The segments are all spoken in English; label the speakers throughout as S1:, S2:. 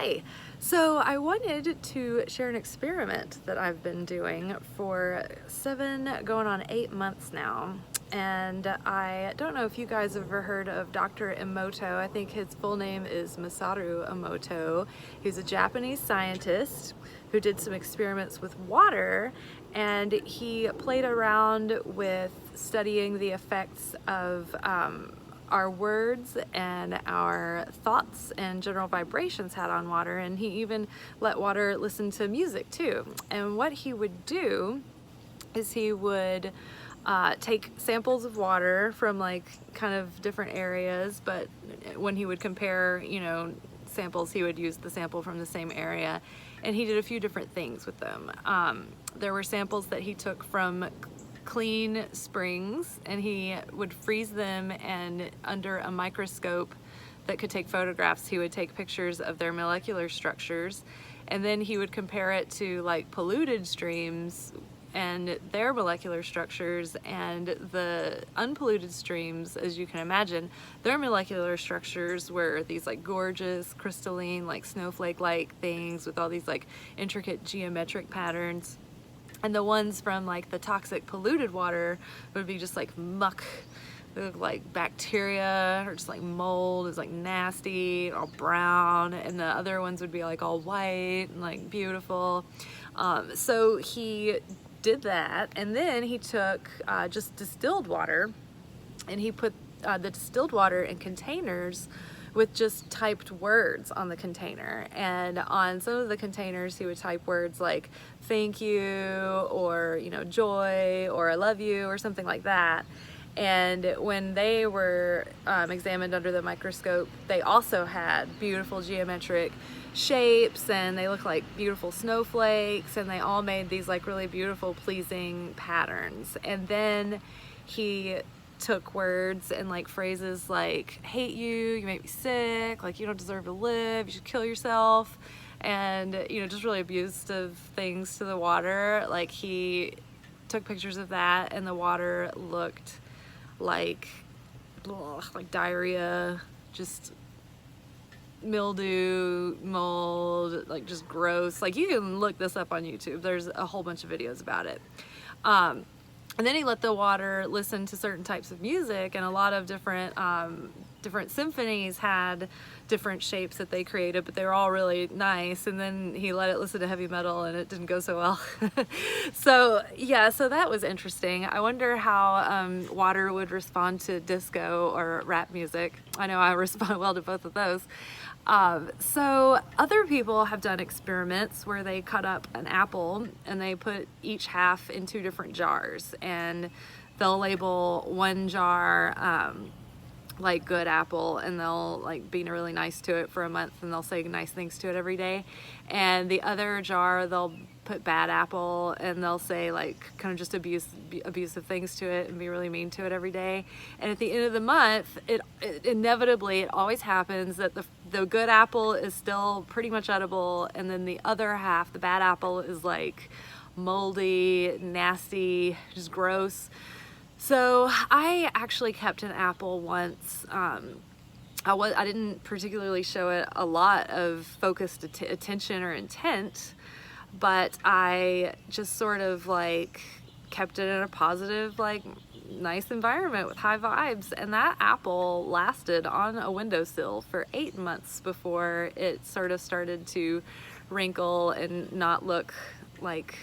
S1: Hi. So I wanted to share an experiment that I've been doing for 7 going on 8 months now. And I don't know if you guys have ever heard of Dr. Emoto. I think his full name is Masaru Emoto. He's a Japanese scientist who did some experiments with water, and he played around with studying the effects of our words and our thoughts and general vibrations had on water, and he even let water listen to music too. And what he would do is he would take samples of water from like kind of different areas, but when he would compare, samples, he would use the sample from the same area, and he did a few different things with them. There were samples that he took from clean springs, and he would freeze them, and under a microscope that could take photographs, he would take pictures of their molecular structures, and then he would compare it to like polluted streams and their molecular structures, and the unpolluted streams, as you can imagine, their molecular structures were these like gorgeous crystalline like snowflake-like things with all these like intricate geometric patterns. And the ones from like the toxic polluted water would be just like muck, like bacteria or just like mold. It's like nasty, all brown, and the other ones would be like all white and like beautiful. So he did that, and then he took just distilled water, and he put the distilled water in containers with just typed words on the container. And on some of the containers he would type words like thank you, or joy, or I love you, or something like that. And when they were examined under the microscope, they also had beautiful geometric shapes, and they looked like beautiful snowflakes, and they all made these like really beautiful, pleasing patterns. And then he took words and like phrases like hate you, you make me sick, like you don't deserve to live, you should kill yourself, and just really abusive things to the water. Like he took pictures of that, and the water looked like diarrhea, just mildew, mold, like just gross. Like you can look this up on YouTube, there's a whole bunch of videos about it. And then he let the water listen to certain types of music, and a lot of different symphonies had different shapes that they created, but they were all really nice. And then he let it listen to heavy metal, and it didn't go so well. So that was interesting. I wonder how water would respond to disco or rap music. I know I respond well to both of those. So other people have done experiments where they cut up an apple and they put each half in 2 different jars, and they'll label one jar like good apple, and they'll like be really nice to it for a month, and they'll say nice things to it every day. And the other jar they'll put bad apple, and they'll say like kind of just abusive things to it and be really mean to it every day. And at the end of the month, it inevitably, it always happens that the good apple is still pretty much edible, and then the other half, the bad apple, is like moldy, nasty, just gross. So I actually kept an apple once. I didn't particularly show it a lot of focused attention or intent, but I just sort of like kept it in a positive, like nice environment with high vibes. And that apple lasted on a windowsill for 8 months before it sort of started to wrinkle and not look like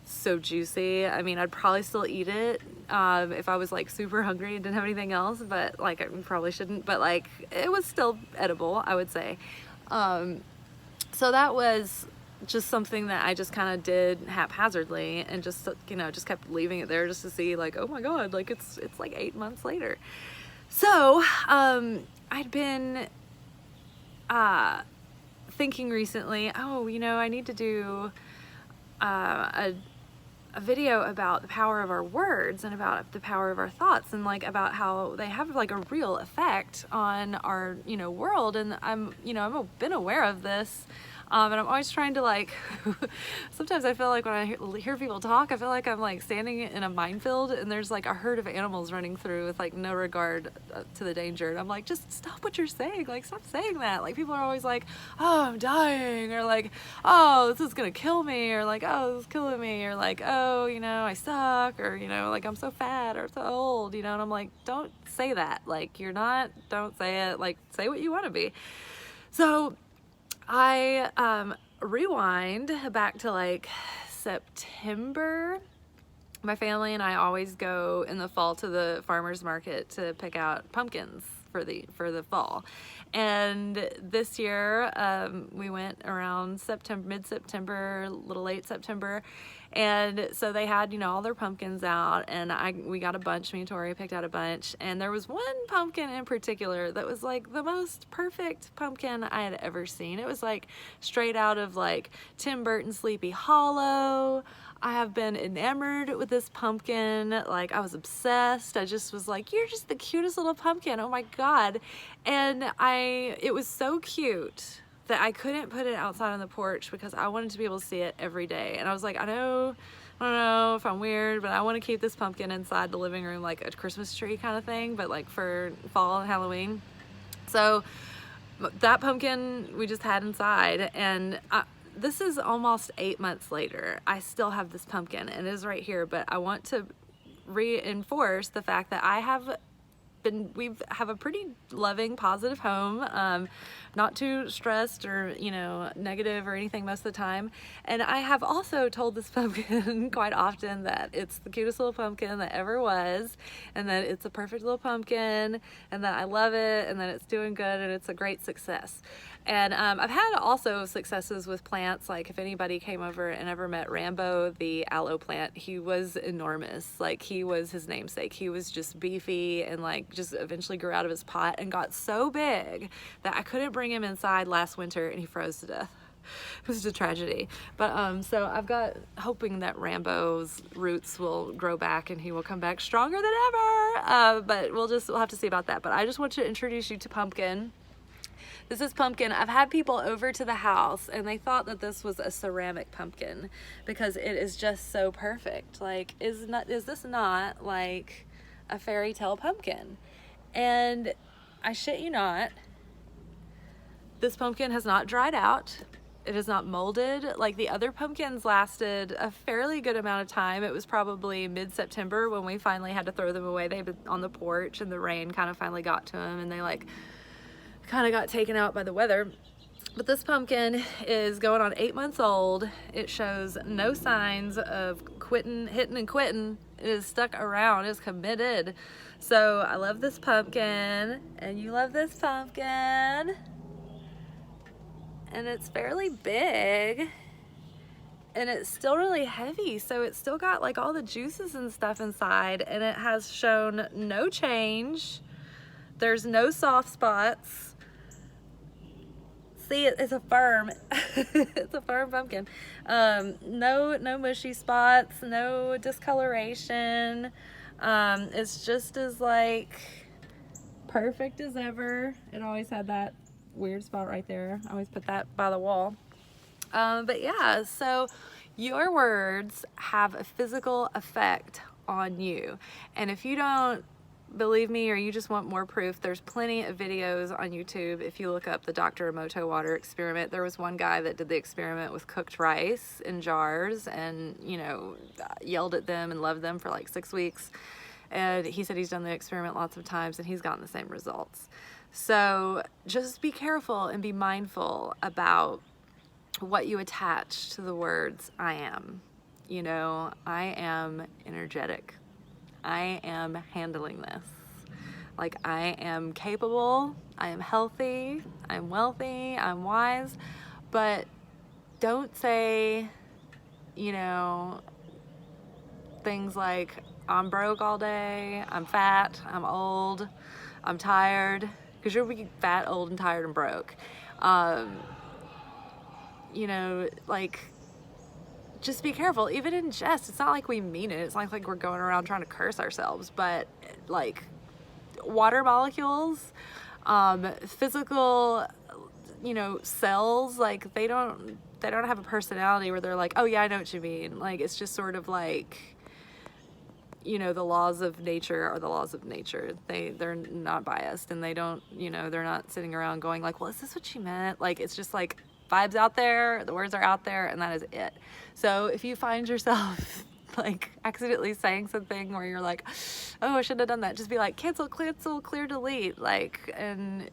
S1: so juicy. I mean, I'd probably still eat it if I was like super hungry and didn't have anything else, but like I probably shouldn't, but like it was still edible, I would say. So that was just something that I just kind of did haphazardly, and just just kept leaving it there just to see like, oh my god, like it's like 8 months later. So I'd been thinking recently, I need to do a video about the power of our words, and about the power of our thoughts, and like about how they have like a real effect on our world. And I've been aware of this And I'm always trying to like, sometimes I feel like when I hear people talk, I feel like I'm like standing in a minefield and there's like a herd of animals running through with like no regard to the danger. And I'm like, just stop what you're saying. Like, stop saying that. Like, people are always like, oh, I'm dying, or like, oh, this is gonna kill me, or like, oh, this is killing me, or like, oh, you know, I suck, or, you know, like, I'm so fat or so old, you know. And I'm like, don't say that. Like, you're not, don't say it. Like, say what you want to be. So I rewind back to like September. My family and I always go in the fall to the farmer's market to pick out pumpkins for the fall. And this year we went around September, mid-September, a little late September. And so they had, you know, all their pumpkins out, and we got a bunch. Me and Tori picked out a bunch, and there was one pumpkin in particular that was like the most perfect pumpkin I had ever seen. It was like straight out of like Tim Burton's Sleepy Hollow. I have been enamored with this pumpkin. Like, I was obsessed. I just was like, you're just the cutest little pumpkin. Oh my God. And it was so cute that I couldn't put it outside on the porch because I wanted to be able to see it every day. And I was like, I don't know if I'm weird, but I want to keep this pumpkin inside the living room like a Christmas tree kind of thing, but like for fall and Halloween. So that pumpkin we just had inside, and this is almost 8 months later. I still have this pumpkin, and it is right here, but I want to reinforce the fact that we have a pretty loving, positive home, not too stressed or, you know, negative or anything most of the time. And I have also told this pumpkin quite often that it's the cutest little pumpkin that ever was, and that it's a perfect little pumpkin, and that I love it, and that it's doing good, and it's a great success. And I've had also successes with plants. Like, if anybody came over and ever met Rambo, the aloe plant, he was enormous. Like, he was his namesake. He was just beefy, and like just eventually grew out of his pot and got so big that I couldn't bring him inside last winter, and he froze to death. It was a tragedy. But so I've got hoping that Rambo's roots will grow back and he will come back stronger than ever. But we'll have to see about that. But I just want to introduce you to Pumpkin. This is Pumpkin. I've had people over to the house and they thought that this was a ceramic pumpkin because it is just so perfect. Like, is this not like a fairy tale pumpkin? And I shit you not, this pumpkin has not dried out. It is not molded. Like, the other pumpkins lasted a fairly good amount of time. It was probably mid-September when we finally had to throw them away. They've been on the porch and the rain kind of finally got to them, and they like kind of got taken out by the weather. But this pumpkin is going on 8 months old. It shows no signs of hitting and quitting. It is stuck around, it's committed. So I love this pumpkin, and you love this pumpkin. And it's fairly big, and it's still really heavy. So it's still got like all the juices and stuff inside, and it has shown no change. There's no soft spots. See, it's a firm, it's a firm pumpkin. No mushy spots, no discoloration. It's just as like perfect as ever. It always had that weird spot right there. I always put that by the wall. But yeah, so your words have a physical effect on you. And if you don't believe me, or you just want more proof, there's plenty of videos on YouTube. If you look up the Dr. Emoto water experiment, there was one guy that did the experiment with cooked rice in jars and, you know, yelled at them and loved them for like 6 weeks. And he said he's done the experiment lots of times and he's gotten the same results. So just be careful and be mindful about what you attach to the words I am. You know, I am energetic. I am handling this. Like, I am capable, I am healthy, I'm wealthy, I'm wise, but don't say, you know, things like I'm broke all day, I'm fat, I'm old, I'm tired, because you'll be fat, old, and tired, and broke. You know, like, just be careful. Even in jest, it's not like we mean it. It's not like we're going around trying to curse ourselves, but like water molecules, physical you know, cells, like they don't have a personality where they're like, oh yeah, I know what you mean. Like it's just sort of like, you know, the laws of nature are the laws of nature. They're not biased, and they don't, you know, they're not sitting around going like, well, is this what she meant? Like it's just like vibes out there, the words are out there, and that is it. So if you find yourself like accidentally saying something where you're like, oh, I shouldn't have done that, just be like, cancel, clear, delete, like, and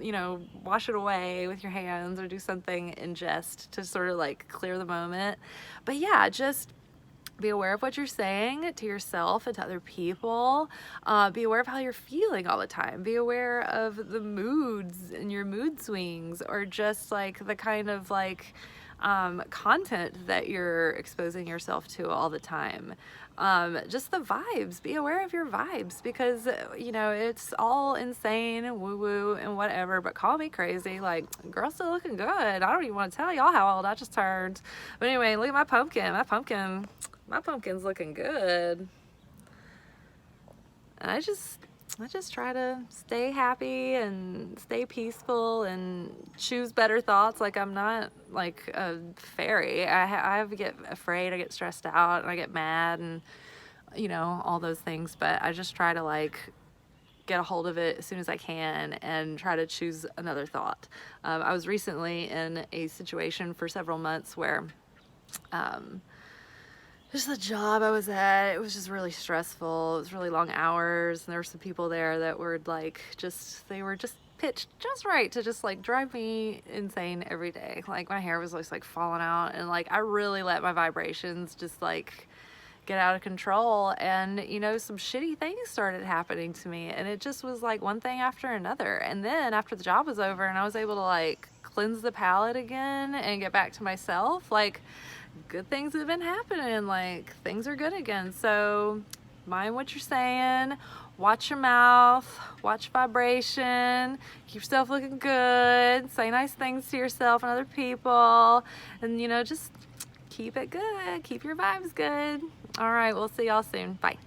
S1: you know, wash it away with your hands or do something in jest to sort of like clear the moment. But yeah, just be aware of what you're saying to yourself and to other people. Be aware of how you're feeling all the time. Be aware of the moods and your mood swings, or just like the kind of like content that you're exposing yourself to all the time. Just the vibes. Be aware of your vibes, because you know, it's all insane and woo woo and whatever, but call me crazy, like, girl, still looking good. I don't even want to tell y'all how old I just turned. But anyway, look at my pumpkin. My pumpkin's looking good. And I just try to stay happy and stay peaceful and choose better thoughts. Like I'm not like a fairy. I get afraid, I get stressed out, and I get mad, and you know, all those things. But I just try to like get a hold of it as soon as I can and try to choose another thought. I was recently in a situation for several months where just the job I was at, it was just really stressful. It was really long hours, and there were some people there that were like, they were just pitched just right to just like drive me insane every day. Like my hair was just like falling out, and like I really let my vibrations just like get out of control, and you know, some shitty things started happening to me, and it just was like one thing after another. And then after the job was over and I was able to like cleanse the palate again and get back to myself, like good things have been happening, like things are good again. So mind what you're saying, watch your mouth, watch vibration, keep yourself looking good, say nice things to yourself and other people, and you know, just keep it good, keep your vibes good. All right, we'll see y'all soon. Bye.